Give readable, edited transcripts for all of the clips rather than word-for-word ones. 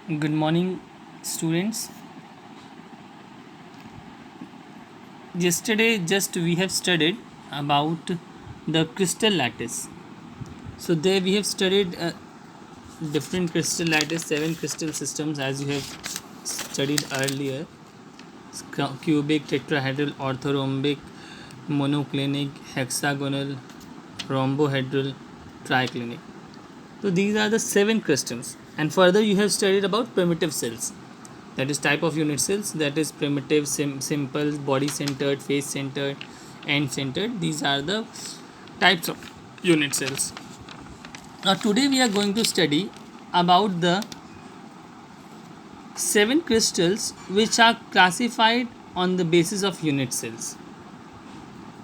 Good morning, students. Yesterday, just we have studied about the crystal lattice. So there we have studied different crystal lattice, seven crystal systems, as you have studied earlier: cubic, tetrahedral, orthorhombic, monoclinic, hexagonal, rhombohedral, triclinic. So these are the seven crystals. And further, you have studied about primitive cells. That is type of unit cells, that is primitive, simple, body centered, face centered, end centered. These are the types of unit cells. Now today we are going to study about the seven crystals which are classified on the basis of unit cells,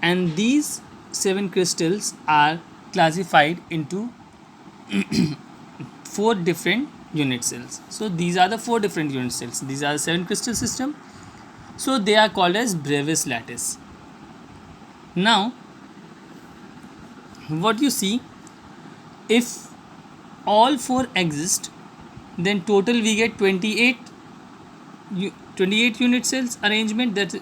and these seven crystals are classified into four different unit cells. So these are the four different unit cells. These are the seven crystal system. So they are called as Brevis lattice. Now, what you see, if all four exist, then total we get 28 unit cells arrangement. That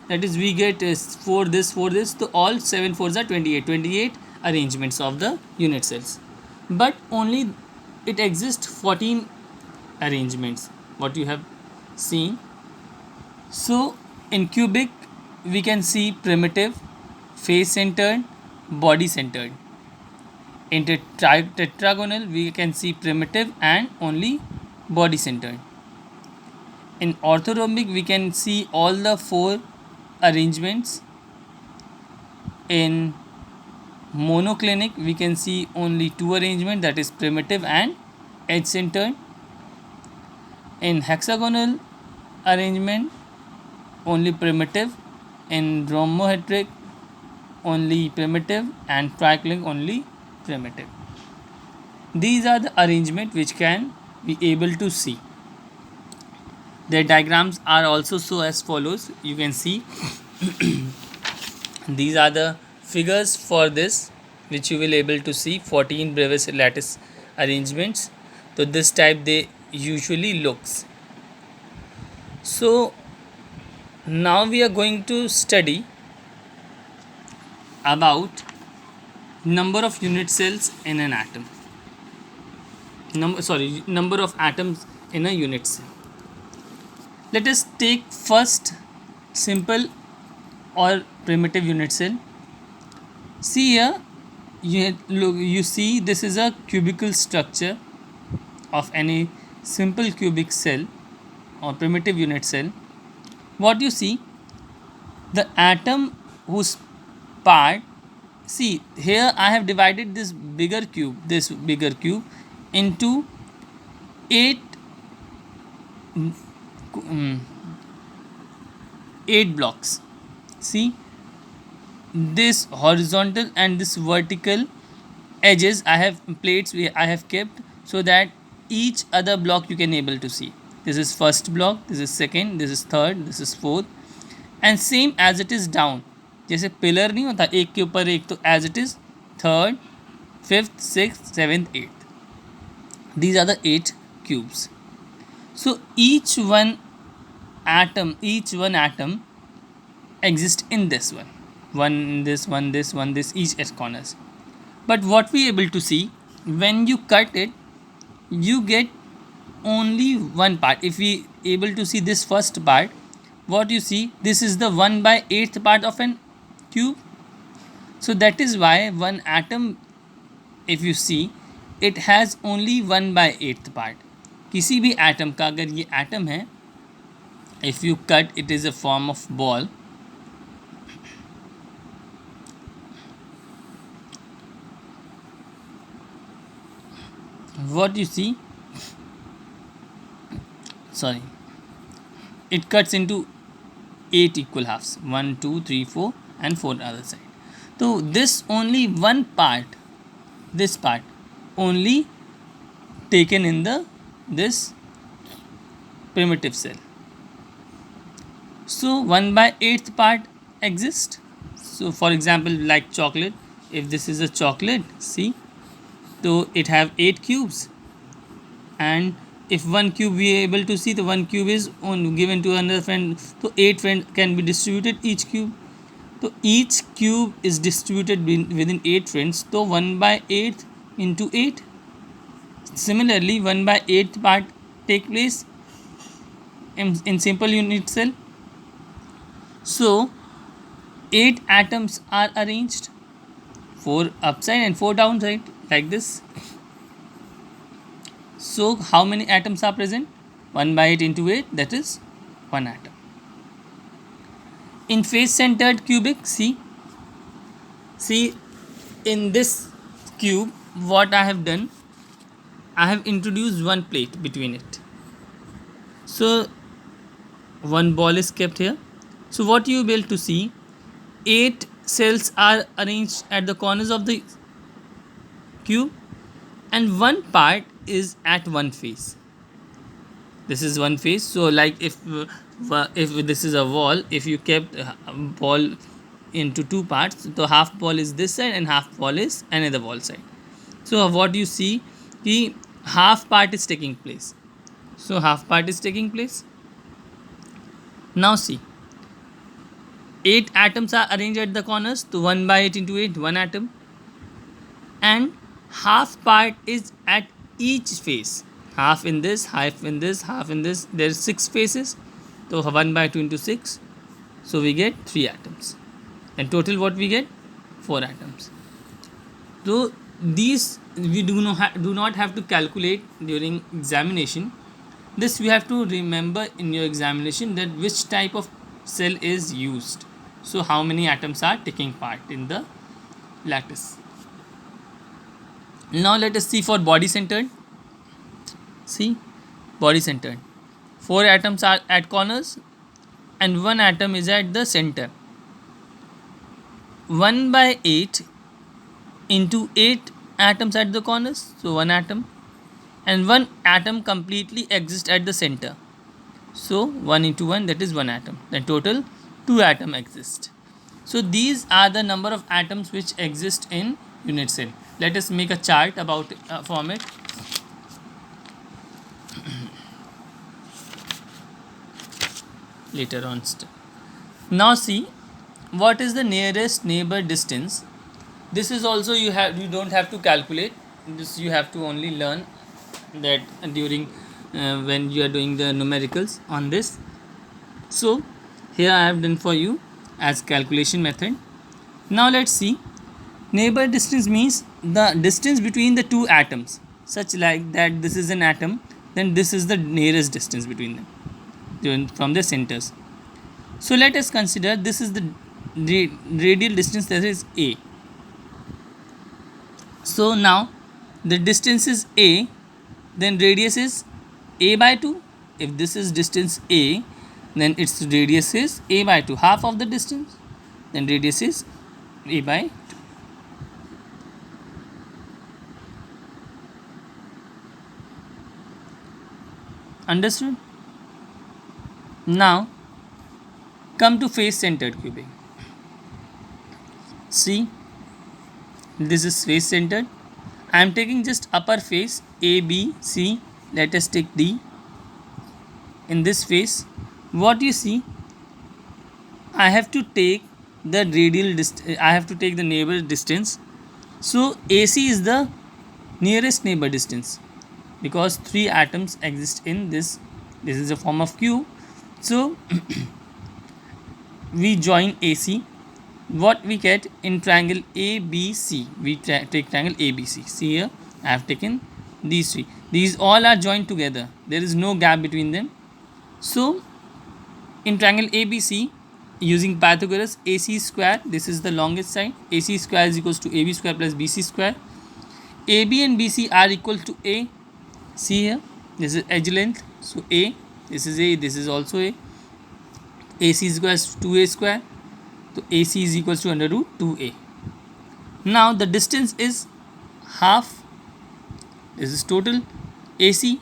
is, we get for this. So all 7 fours are 28 arrangements of the unit cells. But only it exists 14 arrangements. What you have seen. So in cubic, we can see primitive, face centered, body centered. In tetragonal, we can see primitive and only body centered. In orthorhombic, we can see all the four arrangements. In monoclinic, we can see only two arrangements, that is primitive and edge centered. In hexagonal arrangement, only primitive. In rhombohedric, only primitive, and triclinic, only primitive. These are the arrangement which can be able to see. Their diagrams are also so as follows. You can see these are the figures for this, which you will able to see 14 Brevis lattice arrangements. So this type they usually looks. So now we are going to study about number of unit cells in an atom. Number of atoms in a unit cell. Let us take first simple or primitive unit cell. See here, you see this is a cubical structure of any simple cubic cell or primitive unit cell. What you see, the atom whose part, see here I have divided this bigger cube into 8 8 blocks. See, this horizontal and this vertical edges I have plates I have kept, so that each other block you can able to see. This is first block, this is second, this is third, this is fourth, and same as it is down. जैसे pillar नहीं होता एक के ऊपर एक, तो as it is third, fifth, sixth, seventh, eighth. These are the 8 cubes. So each one atom exists in this one this, each at corners. But what we able to see, when you cut it, you get only one part. If we able to see this first part, what you see, this is the 1/8th part of an cube. So that is why one atom, if you see, it has only 1/8th part. किसी भी atom का अगर ये atom है, if you cut, it is a form of ball. What you see, it cuts into 8 equal halves, 1 2 3 4 and 4 other side. So this only one part, this part only taken in this primitive cell. So 1/8th part exists. So for example, like chocolate, if this is a chocolate, see, so it have 8 cubes, and if one cube we are able to see, the one cube is given to another friend, so 8 friends can be distributed each cube. So each cube is distributed within 8 friends, so 1 by 8 into 8. Similarly, 1 by 8th part take place in simple unit cell. So 8 atoms are arranged, 4 upside and 4 downside, like this. So how many atoms are present? 1 by 8 into 8, that is 1 atom. In face centered cubic, see in this cube what I have done, I have introduced one plate between it. So one ball is kept here. So what you will be able to see, 8 cells are arranged at the corners of the cube, and one part is at one face. This is one face. So like if this is a wall, if you kept a ball into two parts, so half ball is this side and half ball is another wall side. So what you see, the half part is taking place. So half part is taking place. Now see, 8 atoms are arranged at the corners, so 1 by 8 into 8, 1 atom, and half part is at each face, half in this, half in this, half in this. There are 6 faces, so 1 by 2 into 6, so we get 3 atoms, and total what we get, 4 atoms. So these we do not have to calculate during examination. This we have to remember in your examination, that which type of cell is used, so how many atoms are taking part in the lattice. Now let us see for body centered. See, body centered, 4 atoms are at corners and 1 atom is at the center. 1 by 8 into 8 atoms at the corners, so 1 atom, and 1 atom completely exists at the center, so 1 into 1, that is 1 atom. Then total 2 atoms exist. So these are the number of atoms which exist in unit cell. Let us make a chart about form it. Later on. Now see, what is the nearest neighbor distance? This is also you don't have to calculate. This you have to only learn that during when you are doing the numericals on this. So here I have done for you as calculation method. Now let's see, neighbor distance means the distance between the two atoms, such like that this is an atom, then this is the nearest distance between them from the centers. So let us consider this is the radial distance, that is A. So now the distance is A, then radius is A by 2. If this is distance A, then its radius is A by 2, half of the distance, then radius is A by 2. Understood? Now come to face centered cubic. See, this is face centered. I am taking just upper face A, B, C. Let us take D. In this face, what you see, I have to take the radial distance, I have to take the neighbor distance. So AC is the nearest neighbor distance, because 3 atoms exist in this. This is a form of cube. So we join AC. What we get in triangle ABC, we take triangle ABC. See here, I have taken these 3. These all are joined together. There is no gap between them. So in triangle ABC, using Pythagoras, AC square, this is the longest side. AC square is equals to AB square plus BC square. AB and BC are equal to A. See here, this is edge length. So A, this is A, this is also A. AC is equals to 2A square. So AC is equals to under root 2A. Now the distance is half. This is total AC.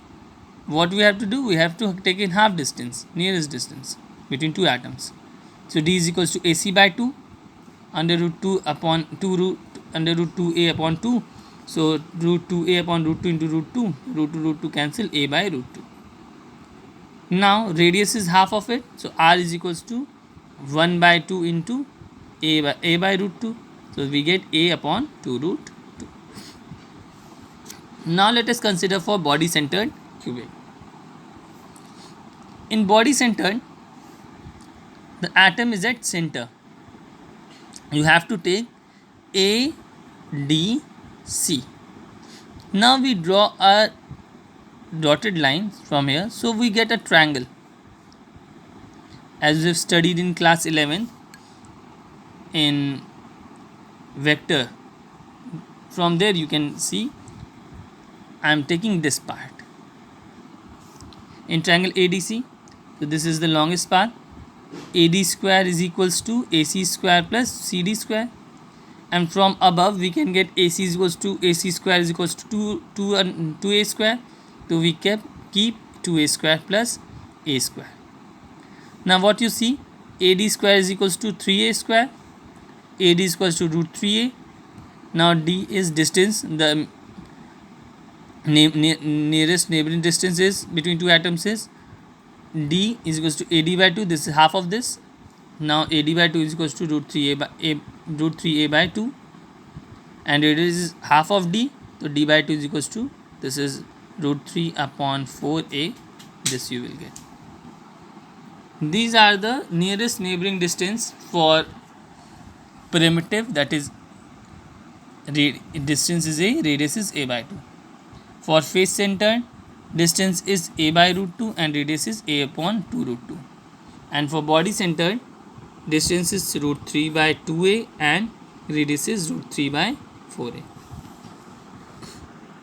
What we have to do? We have to take in half distance, nearest distance between 2 atoms. So D is equals to AC by 2, under root 2 upon 2 root under root 2A upon 2. So root 2A upon root 2 into root 2. Root 2 cancel, A by root 2. Now radius is half of it, so r is equals to 1 by 2 into a by root 2. So we get a upon 2 root 2. Now let us consider for body centered cuboid. In body centered, the atom is at center. You have to take A, D, C. Now we draw a dotted line from here, so we get a triangle. As we have studied in class 11 in vector, from there you can see I am taking this part in triangle ADC. So this is the longest part. AD square is equals to AC square plus CD square, and from above we can get AC is equals to AC square is equals to 2A square. So we keep 2A square plus A square. Now what you see, AD square is equals to 3A square, AD is equals to root 3A. Now D is distance, the nearest neighboring distance is between two atoms is D is equals to AD by 2. This is half of this. Now AD by 2 is equals to root 3A by 2, and it is half of D, so D by 2 is equals to, this is root 3 upon 4A. This you will get. These are the nearest neighboring distance for primitive, that is distance is A, radius is A by 2. For face centered, distance is A by root 2 and radius is A upon 2 root 2. And for body centered, distance is root 3 by 2A and radius is root 3 by 4A.